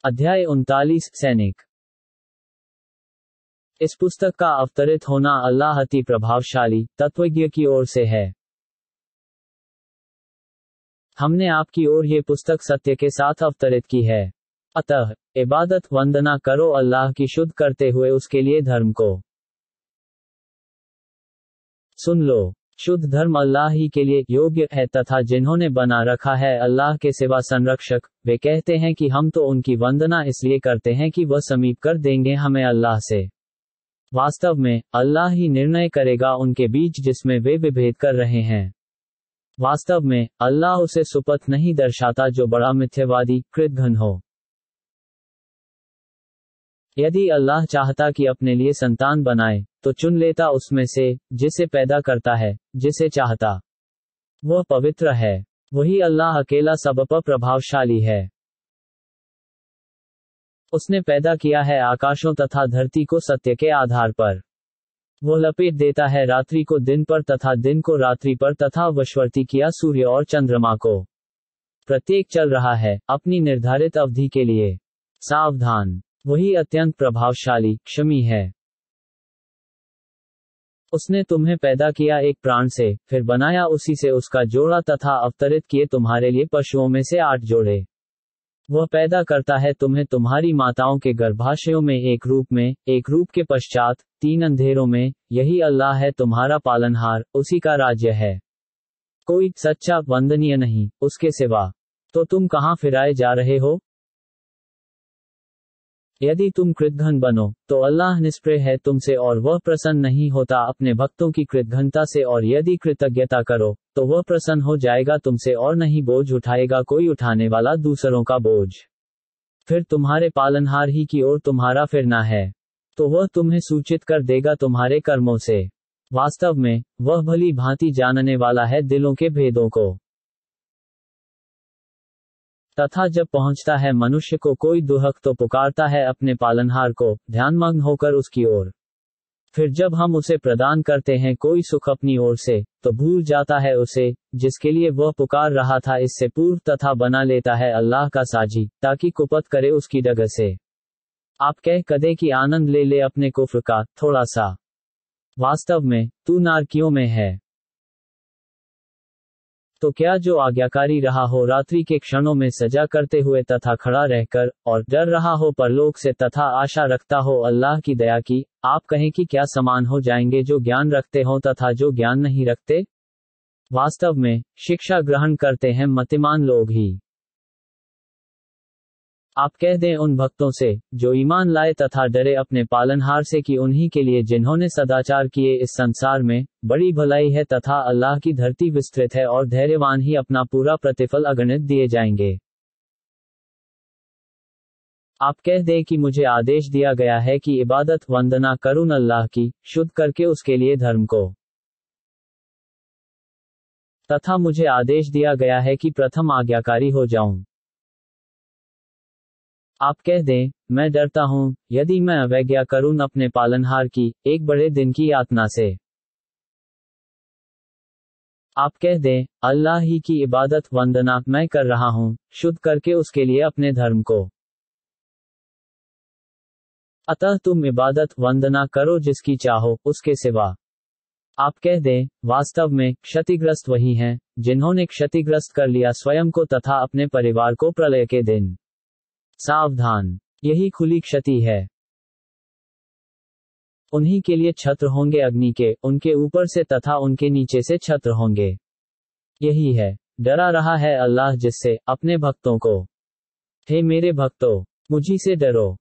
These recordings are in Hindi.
अध्याय 39 सैनिक। इस पुस्तक का अवतरित होना अल्लाह अति प्रभावशाली तत्वज्ञ की ओर से है। हमने आपकी ओर ये पुस्तक सत्य के साथ अवतरित की है। अतः इबादत वंदना करो अल्लाह की शुद्ध करते हुए उसके लिए धर्म को। सुन लो, शुद्ध धर्म अल्लाह ही के लिए योग्य है तथा जिन्होंने बना रखा है अल्लाह के सिवा संरक्षक, वे कहते हैं कि हम तो उनकी वंदना इसलिए करते हैं कि वह समीप कर देंगे हमें अल्लाह से। वास्तव में अल्लाह ही निर्णय करेगा उनके बीच जिसमें वे विभेद कर रहे हैं। वास्तव में अल्लाह उसे सुपथ नहीं दर्शाता जो बड़ा मिथ्यावादी कृतघ्न हो। यदि अल्लाह चाहता कि अपने लिए संतान बनाए तो चुन लेता उसमें से जिसे पैदा करता है जिसे चाहता। वह पवित्र है, वही अल्लाह अकेला सब पर प्रभावशाली है। उसने पैदा किया है आकाशों तथा धरती को सत्य के आधार पर। वह लपेट देता है रात्रि को दिन पर तथा दिन को रात्रि पर तथा वशवर्ती किया सूर्य और चंद्रमा को। प्रत्येक चल रहा है अपनी निर्धारित अवधि के लिए। सावधान, वही अत्यंत प्रभावशाली क्षमी है। उसने तुम्हें पैदा किया एक प्राण से, फिर बनाया उसी से उसका जोड़ा तथा अवतरित किए तुम्हारे लिए पशुओं में से 8 जोड़े। वह पैदा करता है तुम्हें तुम्हारी माताओं के गर्भाशयों में एक रूप के पश्चात 3 अंधेरों में। यही अल्लाह है तुम्हारा पालनहार, उसी का राज्य है। कोई सच्चा वंदनीय नहीं उसके सिवा। तो तुम कहां फिराए जा रहे हो? यदि तुम कृतघ्न बनो तो अल्लाह निष्प्रिय है तुमसे और वह प्रसन्न नहीं होता अपने भक्तों की कृतघ्नता से, और यदि कृतज्ञता करो तो वह प्रसन्न हो जाएगा तुमसे और नहीं बोझ उठाएगा कोई उठाने वाला दूसरों का बोझ। फिर तुम्हारे पालनहार ही की ओर तुम्हारा फिरना है, तो वह तुम्हें सूचित कर देगा तुम्हारे कर्मों से। वास्तव में वह भली भांति जानने वाला है दिलों के भेदों को। तथा जब पहुंचता है मनुष्य को कोई दुहक तो पुकारता है अपने पालनहार को, ध्यानमग्न होकर उसकी ओर। फिर जब हम उसे प्रदान करते हैं कोई सुख अपनी ओर से, तो भूल जाता है उसे जिसके लिए वह पुकार रहा था इससे पूर्व तथा बना लेता है अल्लाह का साजी, ताकि कुपत करे उसकी डगर से। आप कह कदे की आनंद ले ले अपने कुफ्र का थोड़ा सा। वास्तव में तू नारकियों में है। तो क्या जो आज्ञाकारी रहा हो रात्रि के क्षणों में सजा करते हुए तथा खड़ा रहकर, और डर रहा हो परलोक से तथा आशा रखता हो अल्लाह की दया की, आप कहें कि क्या समान हो जाएंगे जो ज्ञान रखते हो तथा जो ज्ञान नहीं रखते? वास्तव में शिक्षा ग्रहण करते हैं मतिमान लोग ही। आप कह दें उन भक्तों से जो ईमान लाए तथा डरे अपने पालनहार से कि उन्हीं के लिए जिन्होंने सदाचार किए इस संसार में बड़ी भलाई है तथा अल्लाह की धरती विस्तृत है और धैर्यवान ही अपना पूरा प्रतिफल अगणित दिए जाएंगे। आप कह दें कि मुझे आदेश दिया गया है कि इबादत वंदना करूं अल्लाह की, शुद्ध करके उसके लिए धर्म को। तथा मुझे आदेश दिया गया है कि प्रथम आज्ञाकारी हो जाऊं। आप कह दें मैं डरता हूं यदि मैं अवज्ञा करूं अपने पालनहार की एक बड़े दिन की यातना से। आप कह दें अल्लाह ही की इबादत वंदना मैं कर रहा हूं, शुद्ध करके उसके लिए अपने धर्म को। अतः तुम इबादत वंदना करो जिसकी चाहो उसके सिवा। आप कह दें वास्तव में क्षतिग्रस्त वही हैं जिन्होंने क्षतिग्रस्त कर लिया स्वयं को तथा अपने परिवार को प्रलय के दिन। सावधान, यही खुली क्षति है। उन्हीं के लिए छत्र होंगे अग्नि के, उनके ऊपर से तथा उनके नीचे से छत्र होंगे। यही है डरा रहा है अल्लाह जिससे अपने भक्तों को। हे मेरे भक्तों, मुझी से डरो।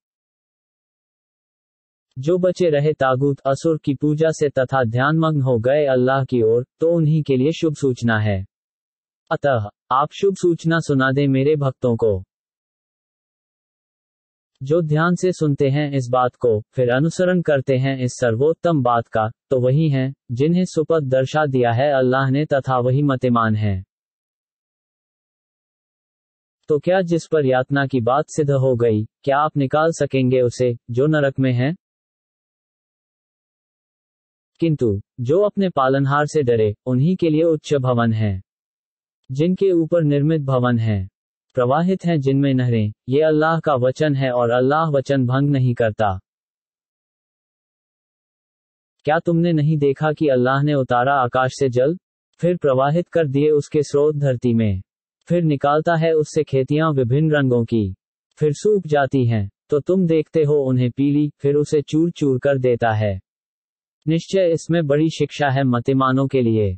जो बचे रहे तागूत असुर की पूजा से तथा ध्यानमग्न हो गए अल्लाह की ओर, तो उन्हीं के लिए शुभ सूचना है। अतः आप शुभ सूचना सुना दें मेरे भक्तों को। जो ध्यान से सुनते हैं इस बात को फिर अनुसरण करते हैं इस सर्वोत्तम बात का, तो वही हैं जिन्हें सुपथ दर्शा दिया है अल्लाह ने तथा वही मतिमान हैं। तो क्या जिस पर यातना की बात सिद्ध हो गई, क्या आप निकाल सकेंगे उसे जो नरक में है? किंतु जो अपने पालनहार से डरे उन्हीं के लिए उच्च भवन है, जिनके ऊपर निर्मित भवन है। प्रवाहित हैं जिनमें नहरें। ये अल्लाह का वचन है और अल्लाह वचन भंग नहीं करता। क्या तुमने नहीं देखा कि अल्लाह ने उतारा आकाश से जल, फिर प्रवाहित कर दिए उसके स्रोत धरती में, फिर निकालता है उससे खेतियां विभिन्न रंगों की, फिर सूख जाती हैं, तो तुम देखते हो उन्हें पीली, फिर उसे चूर चूर कर देता है। निश्चय इसमें बड़ी शिक्षा है मतिमानों के लिए।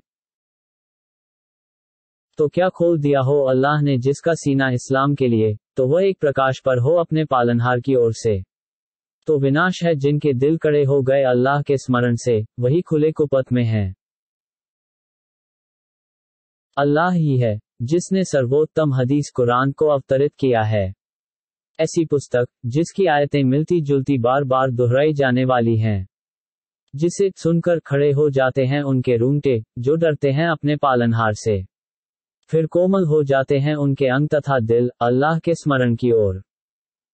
तो क्या खोल दिया हो अल्लाह ने जिसका सीना इस्लाम के लिए, तो वह एक प्रकाश पर हो अपने पालनहार की ओर से। तो विनाश है जिनके दिल कड़े हो गए अल्लाह के स्मरण से, वही खुले कुपथ में हैं। अल्लाह ही है जिसने सर्वोत्तम हदीस कुरान को अवतरित किया है। ऐसी पुस्तक जिसकी आयतें मिलती जुलती बार बार दोहराई जाने वाली हैं, जिसे सुनकर खड़े हो जाते हैं उनके रूंगटे जो डरते हैं अपने पालनहार से, फिर कोमल हो जाते हैं उनके अंग तथा दिल अल्लाह के स्मरण की ओर।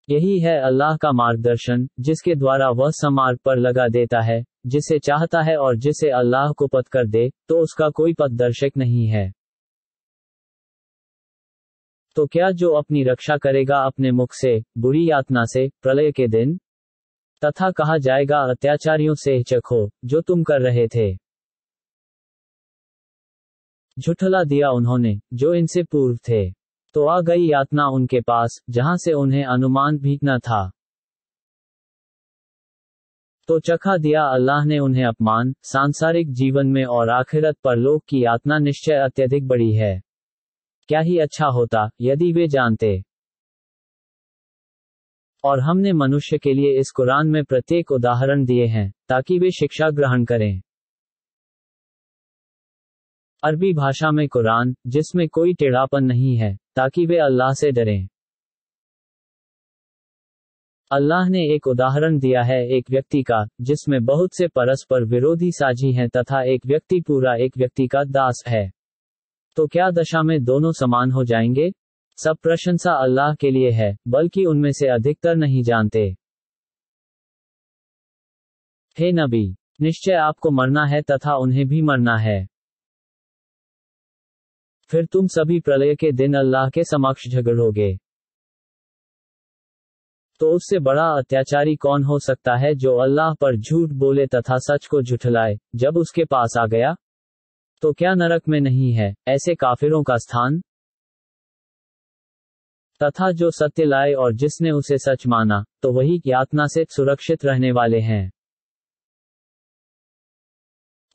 यही है अल्लाह का मार्गदर्शन, जिसके द्वारा वह समार्ग पर लगा देता है जिसे चाहता है, और जिसे अल्लाह को पथ कर दे तो उसका कोई पथदर्शक नहीं है। तो क्या जो अपनी रक्षा करेगा अपने मुख से बुरी यातना से प्रलय के दिन, तथा कहा जाएगा अत्याचारियों से चखो जो तुम कर रहे थे। झुठला दिया उन्होंने जो इनसे पूर्व थे, तो आ गई यातना उनके पास जहां से उन्हें अनुमान भी न था। तो चखा दिया अल्लाह ने उन्हें अपमान सांसारिक जीवन में, और आखिरत पर लोक की यातना निश्चय अत्यधिक बड़ी है। क्या ही अच्छा होता यदि वे जानते। और हमने मनुष्य के लिए इस कुरान में प्रत्येक उदाहरण दिए हैं ताकि वे शिक्षा ग्रहण करें। अरबी भाषा में कुरान जिसमें कोई टेढ़ापन नहीं है, ताकि वे अल्लाह से डरें। अल्लाह ने एक उदाहरण दिया है एक व्यक्ति का जिसमें बहुत से परस्पर विरोधी साझी हैं, तथा एक व्यक्ति पूरा एक व्यक्ति का दास है। तो क्या दशा में दोनों समान हो जाएंगे? सब प्रशंसा अल्लाह के लिए है, बल्कि उनमें से अधिकतर नहीं जानते। हे नबी, निश्चय आपको मरना है तथा उन्हें भी मरना है। फिर तुम सभी प्रलय के दिन अल्लाह के समक्ष झगड़ोगे। तो उससे बड़ा अत्याचारी कौन हो सकता है जो अल्लाह पर झूठ बोले तथा सच को झुठलाए जब उसके पास आ गया? तो क्या नरक में नहीं है ऐसे काफिरों का स्थान? तथा जो सत्य लाए और जिसने उसे सच माना, तो वही यातना से सुरक्षित रहने वाले हैं।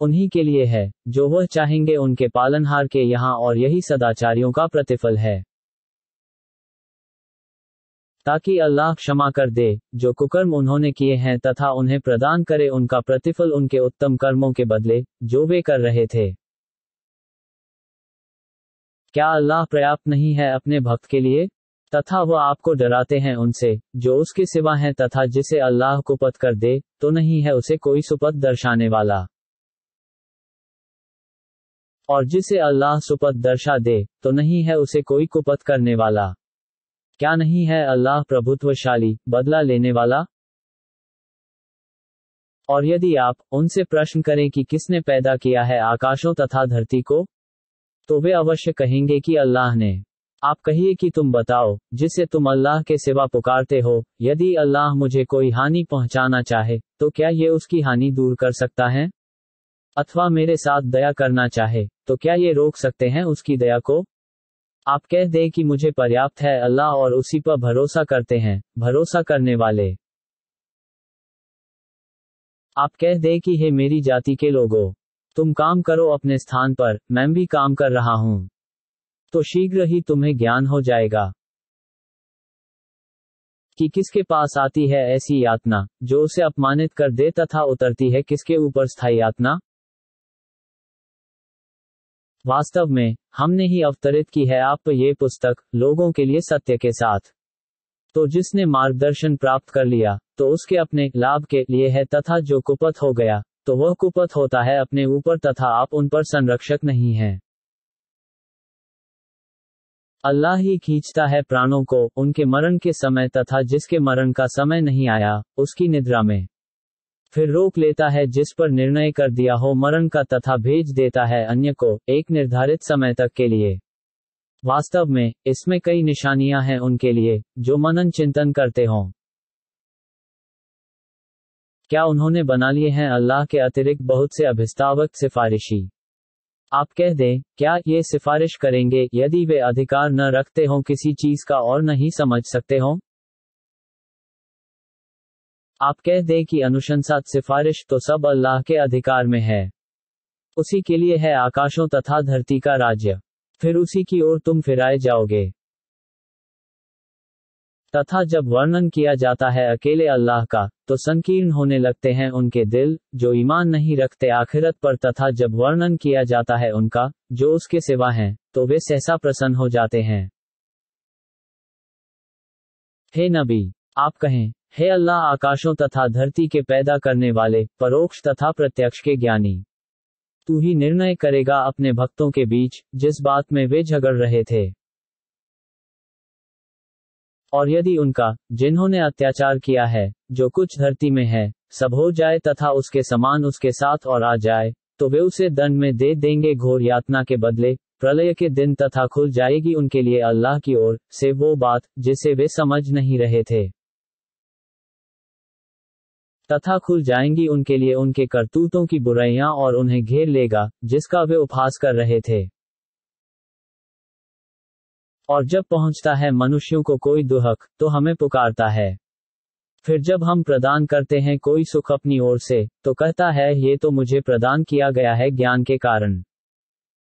उन्हीं के लिए है जो वह चाहेंगे उनके पालनहार के यहाँ, और यही सदाचारियों का प्रतिफल है। ताकि अल्लाह क्षमा कर दे जो कुकर्म उन्होंने किए हैं, तथा उन्हें प्रदान करे उनका प्रतिफल उनके उत्तम कर्मों के बदले जो वे कर रहे थे। क्या अल्लाह पर्याप्त नहीं है अपने भक्त के लिए? तथा वह आपको डराते हैं उनसे जो उसके सिवा हैं, तथा जिसे अल्लाह को पथ कर दे तो नहीं है उसे कोई सुपथ दर्शाने वाला, और जिसे अल्लाह सुपथ दर्शा दे तो नहीं है उसे कोई कुपथ करने वाला। क्या नहीं है अल्लाह प्रभुत्वशाली, बदला लेने वाला? और यदि आप उनसे प्रश्न करें कि किसने पैदा किया है आकाशों तथा धरती को, तो वे अवश्य कहेंगे कि अल्लाह ने। आप कहिए कि तुम बताओ जिसे तुम अल्लाह के सिवा पुकारते हो, यदि अल्लाह मुझे कोई हानि पहुंचाना चाहे तो क्या ये उसकी हानि दूर कर सकता है? अथवा मेरे साथ दया करना चाहे तो क्या ये रोक सकते हैं उसकी दया को? आप कह दें कि मुझे पर्याप्त है अल्लाह, और उसी पर भरोसा करते हैं भरोसा करने वाले। आप कह दें कि हे मेरी जाति के लोगों, तुम काम करो अपने स्थान पर, मैं भी काम कर रहा हूं, तो शीघ्र ही तुम्हें ज्ञान हो जाएगा कि किसके पास आती है ऐसी यातना जो उसे अपमानित कर दे, तथा उतरती है किसके ऊपर स्थायी यातना। वास्तव में हमने ही अवतरित की है आप पर ये पुस्तक लोगों के लिए सत्य के साथ। तो जिसने मार्गदर्शन प्राप्त कर लिया तो उसके अपने लाभ के लिए है, तथा जो कुपथ हो गया तो वह कुपथ होता है अपने ऊपर, तथा आप उन पर संरक्षक नहीं हैं। अल्लाह ही खींचता है प्राणों को उनके मरण के समय, तथा जिसके मरण का समय नहीं आया उसकी निद्रा में फिर रोक लेता है जिस पर निर्णय कर दिया हो मरण का, तथा भेज देता है अन्य को एक निर्धारित समय तक के लिए। वास्तव में इसमें कई निशानियां हैं उनके लिए जो मनन चिंतन करते हों। क्या उन्होंने बना लिए हैं अल्लाह के अतिरिक्त बहुत से अभिस्तावक सिफारिशी? आप कह दें, क्या ये सिफारिश करेंगे यदि वे अधिकार न रखते हों किसी चीज का और नहीं समझ सकते हों? आप कह दें कि अनुशंसा सिफारिश तो सब अल्लाह के अधिकार में है। उसी के लिए है आकाशों तथा धरती का राज्य। फिर उसी की ओर तुम फिराए जाओगे। तथा जब वर्णन किया जाता है अकेले अल्लाह का, तो संकीर्ण होने लगते हैं उनके दिल, जो ईमान नहीं रखते आखिरत पर। तथा जब वर्णन किया जाता है उनका, जो उसके सिवा हैं, तो वे सहसा प्रसन्न हो जाते हैं। हे नबी, आप कहें, हे अल्लाह आकाशों तथा धरती के पैदा करने वाले, परोक्ष तथा प्रत्यक्ष के ज्ञानी, तू ही निर्णय करेगा अपने भक्तों के बीच जिस बात में वे झगड़ रहे थे। और यदि उनका, जिन्होंने अत्याचार किया है, जो कुछ धरती में है, सब हो जाए तथा उसके समान उसके साथ और आ जाए, तो वे उसे दंड में दे देंगे घोर यातना के बदले, प्रलय के दिन। तथा खुल जाएगी उनके लिए अल्लाह की ओर से वो बात जिसे वे समझ नहीं रहे थे। तथा खुल जाएंगी उनके लिए उनके करतूतों की बुराइयां और उन्हें घेर लेगा जिसका वे उपहास कर रहे थे। और जब पहुंचता है मनुष्यों को कोई दुहक, तो हमें पुकारता है। फिर जब हम प्रदान करते हैं कोई सुख अपनी ओर से, तो कहता है ये तो मुझे प्रदान किया गया है ज्ञान के कारण,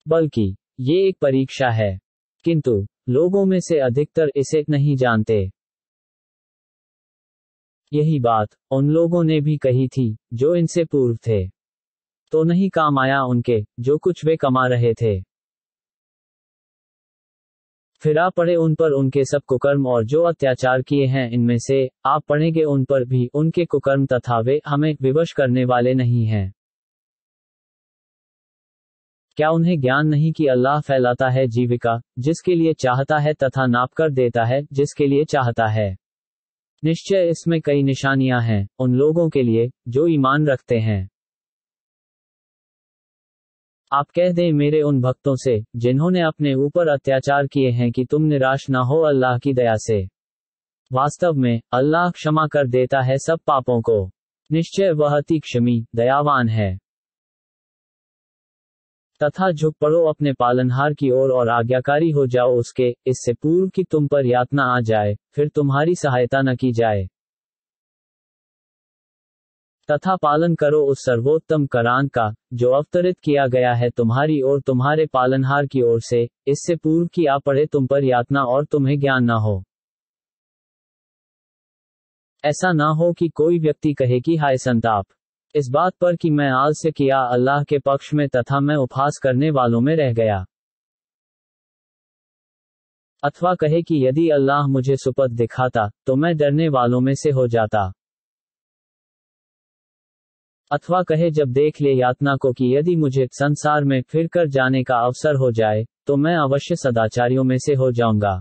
बल्कि ये एक परीक्षा है। किंतु लोगों में से अधिकतर इसे नहीं जानते। यही बात उन लोगों ने भी कही थी जो इनसे पूर्व थे, तो नहीं काम आया उनके जो कुछ वे कमा रहे थे। फिर आ पड़े उन पर उनके सब कुकर्म, और जो अत्याचार किए हैं इनमें से आप पढ़ेंगे उन पर भी उनके कुकर्म, तथा वे हमें विवश करने वाले नहीं हैं। क्या उन्हें ज्ञान नहीं कि अल्लाह फैलाता है जीविका जिसके लिए चाहता है तथा नाप कर देता है जिसके लिए चाहता है। निश्चय इसमें कई निशानियां हैं उन लोगों के लिए जो ईमान रखते हैं। आप कह दें मेरे उन भक्तों से जिन्होंने अपने ऊपर अत्याचार किए हैं कि तुम निराश न हो अल्लाह की दया से। वास्तव में अल्लाह क्षमा कर देता है सब पापों को। निश्चय वह अति क्षमी दयावान है। तथा झुक पड़ो अपने पालनहार की ओर और आज्ञाकारी हो जाओ उसके, इससे पूर्व कि तुम पर यातना आ जाए, फिर तुम्हारी सहायता न की जाए। तथा पालन करो उस सर्वोत्तम करान का जो अवतरित किया गया है तुम्हारी ओर तुम्हारे पालनहार की ओर से, इससे पूर्व कि आ पड़े तुम पर यातना और तुम्हें ज्ञान न हो। ऐसा ना हो कि कोई व्यक्ति कहे कि हाय संताप इस बात पर कि मैं आलस्य किया अल्लाह के पक्ष में तथा मैं उपहास करने वालों में रह गया। अथवा कहे कि यदि अल्लाह मुझे सुपथ दिखाता तो मैं डरने वालों में से हो जाता। अथवा कहे जब देख ले यातना को कि यदि मुझे संसार में फिर कर जाने का अवसर हो जाए तो मैं अवश्य सदाचारियों में से हो जाऊंगा।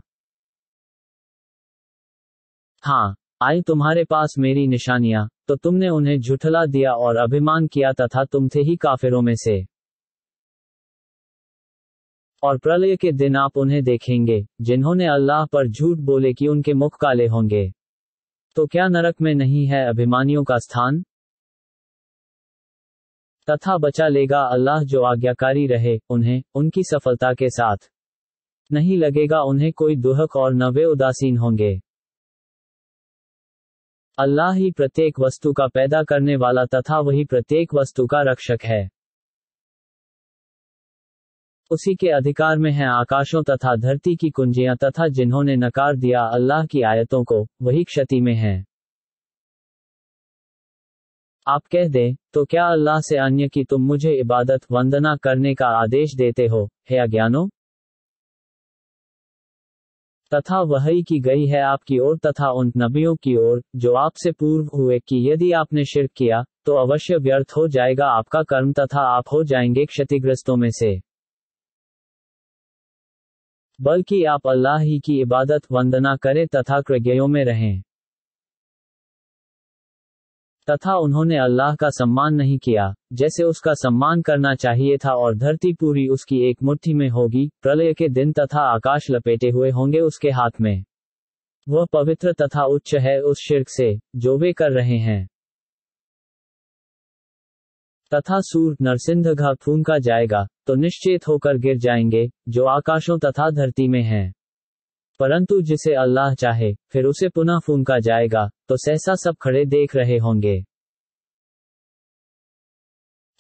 हाँ, आई तुम्हारे पास मेरी निशानियां, तो तुमने उन्हें झुठला दिया और अभिमान किया तथा तुम थे ही काफिरों में से। और प्रलय के दिन आप उन्हें देखेंगे जिन्होंने अल्लाह पर झूठ बोले कि उनके मुख काले होंगे। तो क्या नरक में नहीं है अभिमानियों का स्थान? तथा बचा लेगा अल्लाह जो आज्ञाकारी रहे उन्हें उनकी सफलता के साथ। नहीं लगेगा उन्हें कोई दुहक और न वे उदासीन होंगे। अल्लाह ही प्रत्येक वस्तु का पैदा करने वाला तथा वही प्रत्येक वस्तु का रक्षक है। उसी के अधिकार में है आकाशों तथा धरती की कुंजियां, तथा जिन्होंने नकार दिया अल्लाह की आयतों को वही क्षति में है। आप कह दें, तो क्या अल्लाह से अन्य की तुम मुझे इबादत वंदना करने का आदेश देते हो, हे अज्ञानो? तथा वही की गई है आपकी ओर तथा उन नबियों की ओर जो आपसे पूर्व हुए कि यदि आपने शिर्क किया तो अवश्य व्यर्थ हो जाएगा आपका कर्म तथा आप हो जाएंगे क्षतिग्रस्तों में से। बल्कि आप अल्लाह ही की इबादत वंदना करें तथा कृतज्ञों में रहें। तथा उन्होंने अल्लाह का सम्मान नहीं किया जैसे उसका सम्मान करना चाहिए था, और धरती पूरी उसकी एक मुट्ठी में होगी प्रलय के दिन, तथा आकाश लपेटे हुए होंगे उसके हाथ में। वह पवित्र तथा उच्च है उस शिर्क से जो वे कर रहे हैं। तथा सूर नरसिंहघा फूंका जाएगा तो निश्चेत होकर गिर जाएंगे जो आकाशों तथा धरती में हैं। परंतु जिसे अल्लाह चाहे फिर उसे पुनः फूंका जाएगा तो सहसा सब खड़े देख रहे होंगे।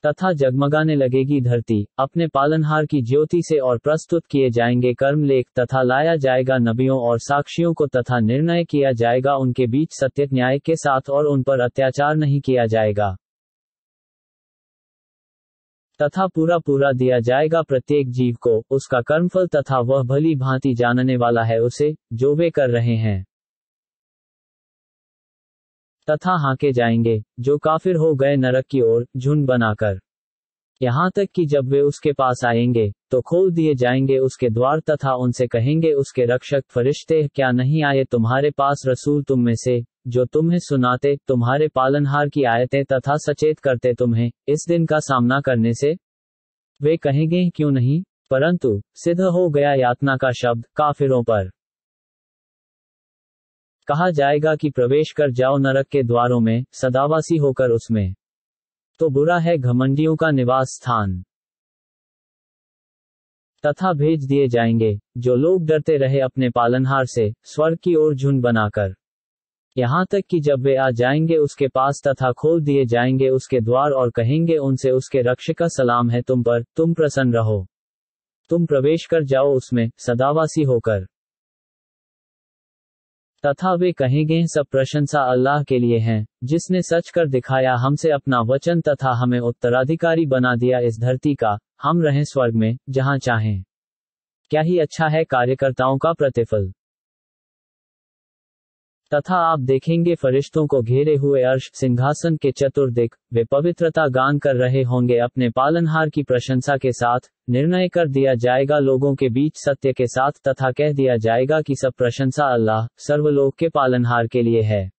तथा जगमगाने लगेगी धरती अपने पालनहार की ज्योति से, और प्रस्तुत किए जाएंगे कर्मलेख, तथा लाया जाएगा नबियों और साक्षियों को, तथा निर्णय किया जाएगा उनके बीच सत्य न्याय के साथ, और उन पर अत्याचार नहीं किया जाएगा। तथा पूरा पूरा दिया जाएगा प्रत्येक जीव को उसका कर्मफल, तथा वह भली भांति जानने वाला है उसे जो वे कर रहे हैं। तथा हाके जाएंगे जो काफिर हो गए नरक की ओर झुंड बनाकर, यहाँ तक कि जब वे उसके पास आएंगे तो खोल दिए जाएंगे उसके द्वार, तथा उनसे कहेंगे उसके रक्षक फरिश्ते, क्या नहीं आए तुम्हारे पास रसूल तुम में से जो तुम्हें सुनाते तुम्हारे पालनहार की आयतें, तथा सचेत करते तुम्हें इस दिन का सामना करने से? वे कहेंगे क्यों नहीं, परंतु सिद्ध हो गया यातना का शब्द काफिरों पर। कहा जाएगा कि प्रवेश कर जाओ नरक के द्वारों में सदावासी होकर उसमें, तो बुरा है घमंडियों का निवास स्थान। तथा भेज दिए जाएंगे जो लोग डरते रहे अपने पालनहार से स्वर्ग की ओर झुंड बनाकर, यहाँ तक कि जब वे आ जाएंगे उसके पास, तथा खोल दिए जाएंगे उसके द्वार, और कहेंगे उनसे उसके रक्षक सलाम है तुम पर, तुम प्रसन्न रहो, तुम प्रवेश कर जाओ उसमें सदावासी होकर। तथा वे कहेंगे सब प्रशंसा अल्लाह के लिए है जिसने सच कर दिखाया हमसे अपना वचन, तथा हमें उत्तराधिकारी बना दिया इस धरती का, हम रहें स्वर्ग में जहां चाहें। क्या ही अच्छा है कार्यकर्ताओं का प्रतिफल। तथा आप देखेंगे फरिश्तों को घेरे हुए अर्श सिंहासन के चतुर्दिक, वे पवित्रता गान कर रहे होंगे अपने पालनहार की प्रशंसा के साथ। निर्णय कर दिया जाएगा लोगों के बीच सत्य के साथ, तथा कह दिया जाएगा कि सब प्रशंसा अल्लाह सर्वलोक के पालनहार के लिए है।